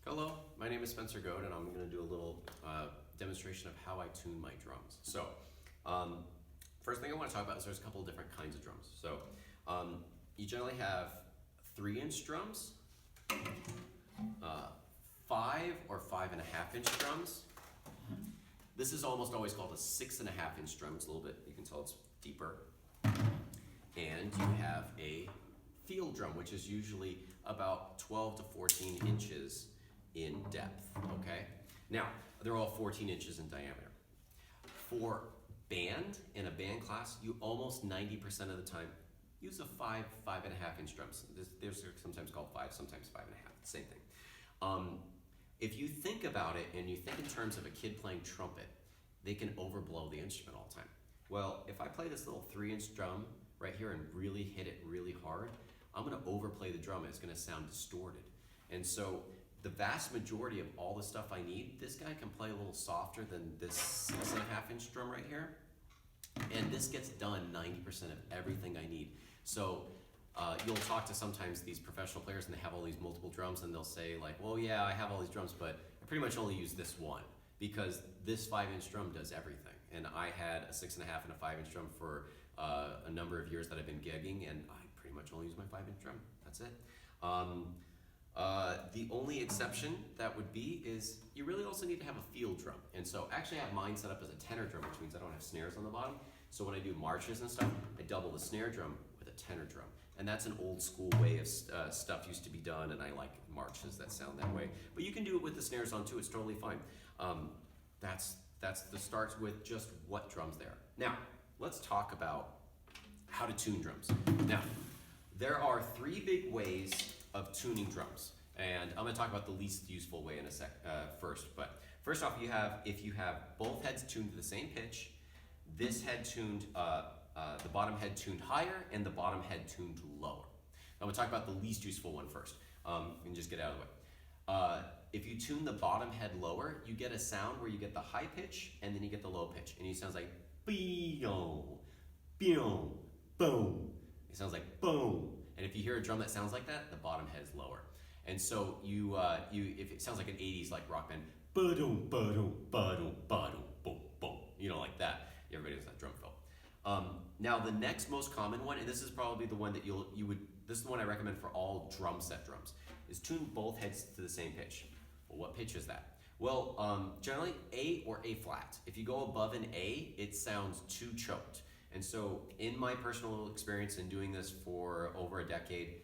Hello, my name is Spencer Goad, and I'm going to do a little demonstration of how I tune my drums. So, first thing I want to talk about is there's a couple of different kinds of drums. So, you generally have 3-inch drums, 5 or 5.5-inch drums. This is almost always called a 6.5-inch drum. It's a little bit, you can tell it's deeper. And you have a field drum, which is usually about 12 to 14 inches in depth, okay? Now, they're all 14 inches in diameter. For band, in a band class, you almost 90% of the time use a 5.5-inch drums. They're sometimes called 5, sometimes 5.5, same thing. If you think about it and you think in terms of a kid playing trumpet, they can overblow the instrument all the time. Well, if I play this little 3-inch drum right here and really hit it really hard, I'm gonna overplay the drum and it's gonna sound distorted. And so the vast majority of all the stuff I need, this guy can play a little softer than this 6.5-inch drum right here. And this gets done 90% of everything I need. So you'll talk to sometimes these professional players and they have all these multiple drums and they'll say like, well, yeah, I have all these drums, but I pretty much only use this one because this 5-inch drum does everything. And I had a 6.5 and a 5-inch drum for a number of years that I've been gigging, and I pretty much only use my 5-inch drum. That's it. The only exception that would be is you really also need to have a field drum. And so actually I have mine set up as a tenor drum, which means I don't have snares on the bottom. So when I do marches and stuff, I double the snare drum with a tenor drum. And that's an old school way of stuff used to be done, and I like marches that sound that way. But you can do it with the snares on too, it's totally fine. That's the starts with just what drums there are. Now, let's talk about how to tune drums. Now, there are 3 big ways of tuning drums. And I'm gonna talk about the least useful way in a first. But first off, if you have both heads tuned to the same pitch, this head tuned, the bottom head tuned higher and the bottom head tuned lower. I'm gonna talk about the least useful one first, and just get out of the way. If you tune the bottom head lower, you get a sound where you get the high pitch and then you get the low pitch. And it sounds like boom, boom, boom. It sounds like boom. And if you hear a drum that sounds like that, the bottom head is lower. And so if it sounds like an 80s like rock band, ba-dum, ba-dum, ba-dum, ba-dum, boom, boom, like that. Everybody knows that drum fill. Now the next most common one, and this is probably the one that this is the one I recommend for all drum set drums, is tune both heads to the same pitch. Well, what pitch is that? Well, generally A or A flat. If you go above an A, it sounds too choked. And so in my personal experience in doing this for over a decade,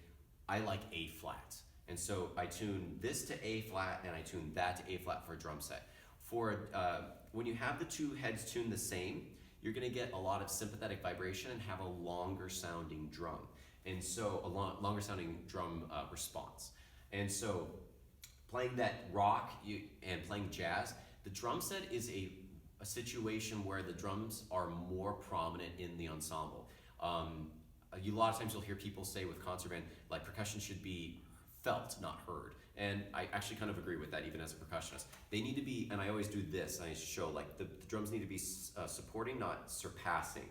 I like A flat. And so I tune this to A flat and I tune that to A flat for a drum set. When you have the 2 heads tuned the same, you're gonna get a lot of sympathetic vibration and have a longer sounding drum. And so a longer sounding drum response. And so playing that rock and playing jazz, the drum set is a situation where the drums are more prominent in the ensemble. A lot of times you'll hear people say with concert band, like percussion should be felt, not heard. And I actually kind of agree with that even as a percussionist. They need to be, and I always do this, I show like the drums need to be supporting, not surpassing.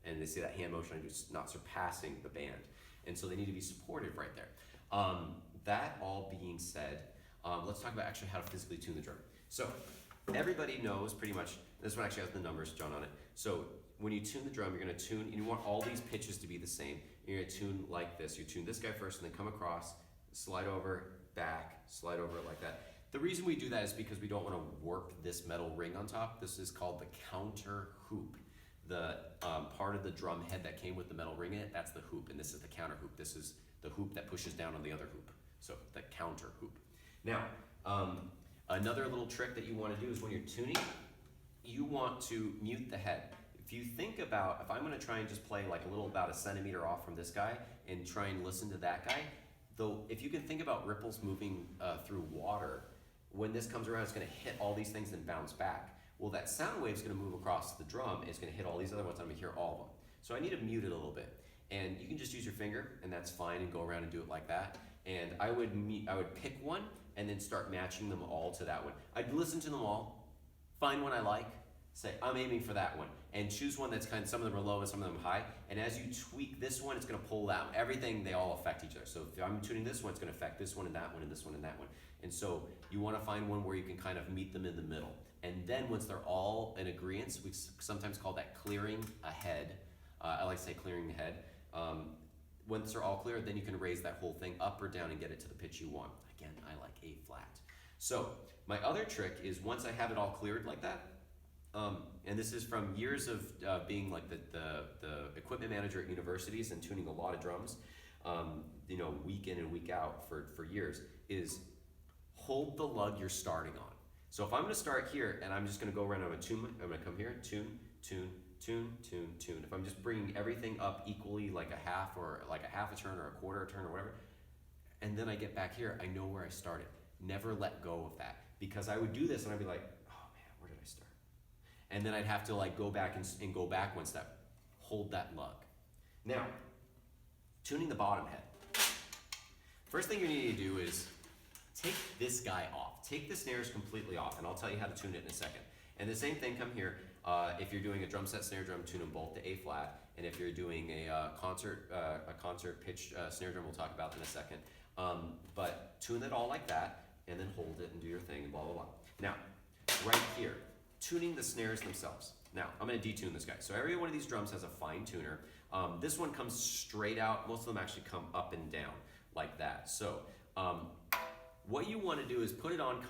And they see that hand motion I do, not surpassing the band. And so they need to be supportive right there. That all being said, let's talk about actually how to physically tune the drum. So everybody knows pretty much, this one actually has the numbers drawn on it. So when you tune the drum, you're gonna tune, and you want all these pitches to be the same. You're gonna tune like this. You tune this guy first and then come across, slide over, back, slide over like that. The reason we do that is because we don't wanna warp this metal ring on top. This is called the counter hoop. The part of the drum head that came with the metal ring in it, that's the hoop, and this is the counter hoop. This is the hoop that pushes down on the other hoop. So the counter hoop. Now, another little trick that you want to do is when you're tuning, you want to mute the head. If you think about, if I'm going to try and just play like a little about a centimeter off from this guy and try and listen to that guy, though, if you can think about ripples moving through water, when this comes around, it's going to hit all these things and bounce back. Well, that sound wave is going to move across the drum, and it's going to hit all these other ones, I'm going to hear all of them. So I need to mute it a little bit. And you can just use your finger, and that's fine, and go around and do it like that. And I would pick one, and then start matching them all to that one. I'd listen to them all, find one I like, say, I'm aiming for that one. And choose one that's some of them are low and some of them high. And as you tweak this one, it's gonna pull out. Everything, they all affect each other. So if I'm tuning this one, it's gonna affect this one and that one and this one and that one. And so you wanna find one where you can kind of meet them in the middle. And then once they're all in agreement, we sometimes call that clearing a head. I like to say clearing the head. Once they're all clear, then you can raise that whole thing up or down and get it to the pitch you want. Again, I like A flat. So my other trick is once I have it all cleared like that, and this is from years of being like the equipment manager at universities and tuning a lot of drums, you know, week in and week out for years, is hold the lug you're starting on. So if I'm gonna start here and I'm just gonna go around, I'm gonna come here, tune, tune, tune, tune, tune. If I'm just bringing everything up equally like a half a turn or a quarter a turn or whatever, and then I get back here, I know where I started. Never let go of that, because I would do this and I'd be like, oh man, where did I start? And then I'd have to like go back and go back one step. Hold that lug. Now, tuning the bottom head. First thing you need to do is take this guy off. Take the snares completely off, and I'll tell you how to tune it in a second. And the same thing, come here. If you're doing a drum set snare drum, tune them both to A flat. And if you're doing a concert pitch snare drum, we'll talk about in a second. But tune it all like that, and then hold it and do your thing, and blah, blah, blah. Now, right here, tuning the snares themselves. Now, I'm gonna detune this guy. So every one of these drums has a fine tuner. This one comes straight out. Most of them actually come up and down like that. So what you wanna do is put it on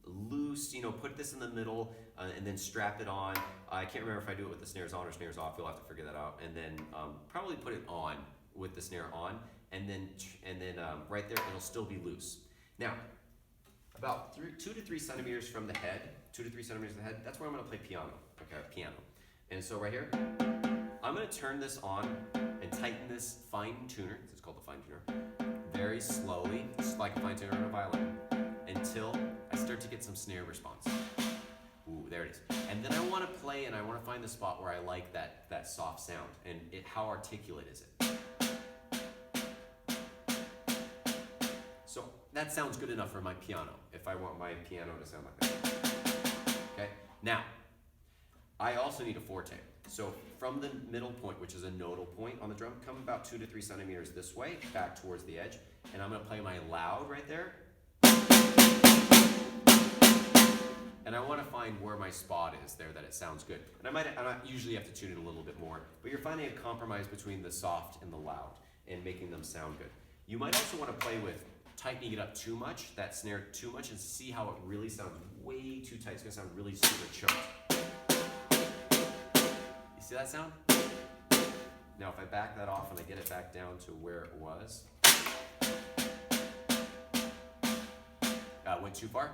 loose, you know, put this in the middle and then strap it on. I can't remember if I do it with the snares on or snares off. You'll have to figure that out. And then probably put it on with the snare on, and then right there it'll still be loose. Now, about 2 to 3 centimeters from the head, 2 to 3 centimeters from the head, that's where I'm going to play piano. Okay, piano. And so right here, I'm going to turn this on and tighten this fine tuner. This is called the fine tuner. Very slowly, just like a fine tuner on a violin, until I start to get some snare response. Ooh, there it is. And then I want to play, and I want to find the spot where I like that soft sound. And how articulate is it? So that sounds good enough for my piano, if I want my piano to sound like that. Okay? Now, I also need a forte. So from the middle point, which is a nodal point on the drum, come about 2 to 3 centimeters this way, back towards the edge, and I'm going to play my loud right there. And I want to find where my spot is there that it sounds good. And I might usually have to tune it a little bit more, but you're finding a compromise between the soft and the loud and making them sound good. You might also want to play with tightening it up too much, that snare too much, and see how it really sounds way too tight. It's going to sound really super choked. You see that sound? Now if I back that off and I get it back down to where it was, went too far.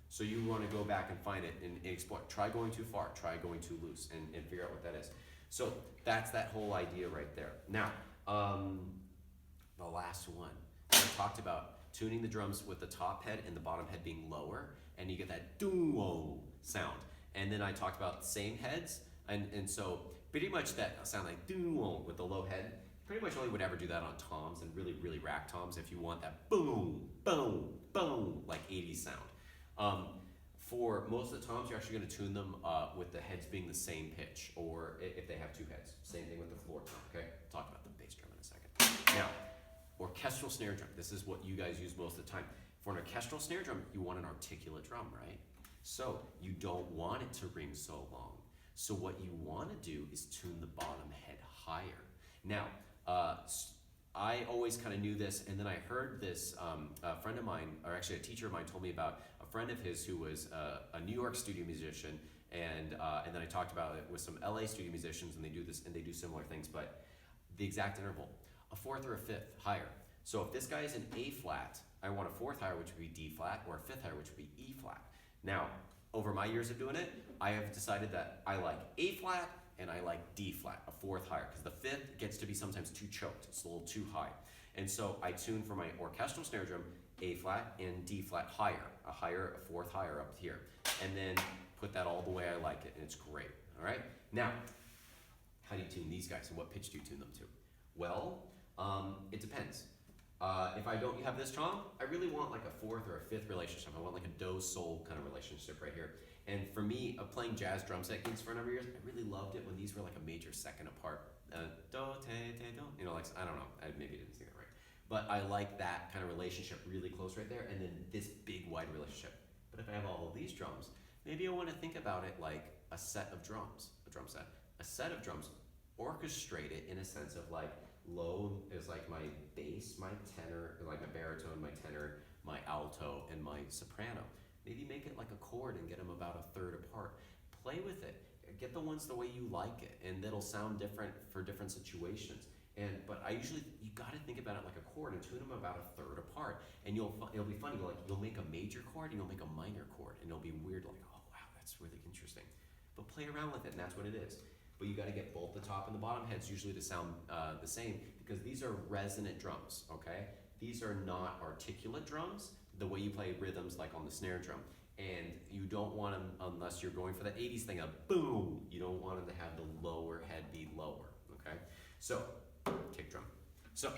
So you want to go back and find it and explore. Try going too far, try going too loose, and figure out what that is. So that's that whole idea right there. Now, the last one. I talked about tuning the drums with the top head and the bottom head being lower, and you get that doo-whoa sound. And then I talked about same heads, and so pretty much that sound like doo-whoa with the low head. Pretty much only would ever do that on toms and really, really rack toms if you want that boom, boom, boom, like 80s sound. For most of the toms, you're actually going to tune them with the heads being the same pitch, or if they have two heads. Same thing with the floor tom, okay? Talk about the bass drum in a second. Now, orchestral snare drum. This is what you guys use most of the time. For an orchestral snare drum, you want an articulate drum, right? So you don't want it to ring so long. So what you want to do is tune the bottom head higher. Now, I always kind of knew this, and then I heard this, a friend of mine, or actually a teacher of mine told me about a friend of his who was a New York studio musician, and then I talked about it with some LA studio musicians, and they do this, and they do similar things, but the exact interval, a fourth or a fifth higher. So if this guy is in A flat, I want a fourth higher, which would be D flat, or a fifth higher, which would be E flat. Now, over my years of doing it, I have decided that I like A flat, and I like D flat, a fourth higher, because the fifth gets to be sometimes too choked. It's a little too high. And so I tune for my orchestral snare drum A flat and D flat higher, a fourth higher up here. And then put that all the way I like it, and it's great, all right? Now, how do you tune these guys, and what pitch do you tune them to? Well, it depends. If I don't have this tom, I really want like a fourth or a fifth relationship. I want like a do-sol kind of relationship right here. And for me, playing jazz drum set gigs for a number of years, I really loved it when these were like a major second apart. Do, te, te, do. You know, like, I don't know, I maybe didn't sing that right. But I like that kind of relationship really close right there, and then this big wide relationship. But if I have all of these drums, maybe I want to think about it like a set of drums, a drum set. A set of drums, orchestrate it in a sense of like low is like my bass, my tenor, like my baritone, my tenor, my alto, and my soprano. Maybe make it like a chord and get them about a third apart. Play with it. Get the ones the way you like it, and it'll sound different for different situations. But I usually you got to think about it like a chord and tune them about a third apart, and it'll be funny. Like you'll make a major chord and you'll make a minor chord, and it'll be weird. Like, oh wow, that's really interesting. But play around with it, and that's what it is. But you got to get both the top and the bottom heads usually to sound the same, because these are resonant drums. Okay, these are not articulate drums the way you play rhythms like on the snare drum. And you don't want them, unless you're going for that 80s thing of boom, you don't want them to have the lower head be lower. Okay, so kick drum. So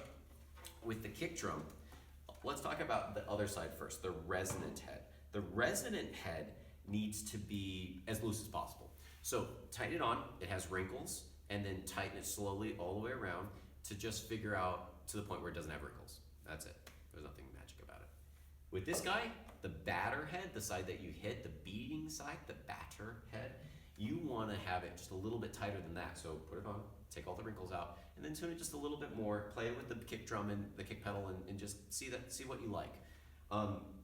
with the kick drum, let's talk about the other side first, the resonant head. The resonant head needs to be as loose as possible. So tighten it on, it has wrinkles, and then tighten it slowly all the way around to just figure out to the point where it doesn't have wrinkles. That's it. There's nothing magic about it. With this guy, the batter head, the side that you hit, the beating side, the batter head, you want to have it just a little bit tighter than that. So put it on, take all the wrinkles out, and then tune it just a little bit more. Play it with the kick drum and the kick pedal, and just see what you like.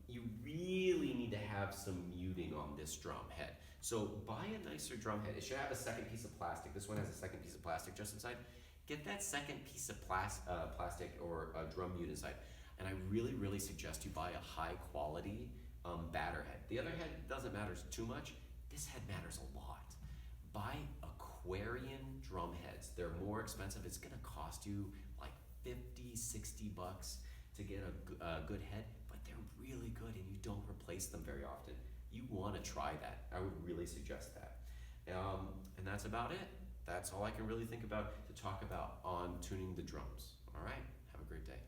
You really need to have some muting on this drum head. So buy a nicer drum head. It should have a second piece of plastic. This one has a second piece of plastic just inside. Get that second piece of plastic or a drum mute inside. And I really, really suggest you buy a high quality batter head. The other head doesn't matter too much. This head matters a lot. Buy Aquarian drum heads. They're more expensive. It's gonna cost you like 50, 60 bucks to get a good head, but they're really good and you don't replace them very often. You wanna try that. I would really suggest that. And that's about it. That's all I can really think about to talk about on tuning the drums. All right, have a great day.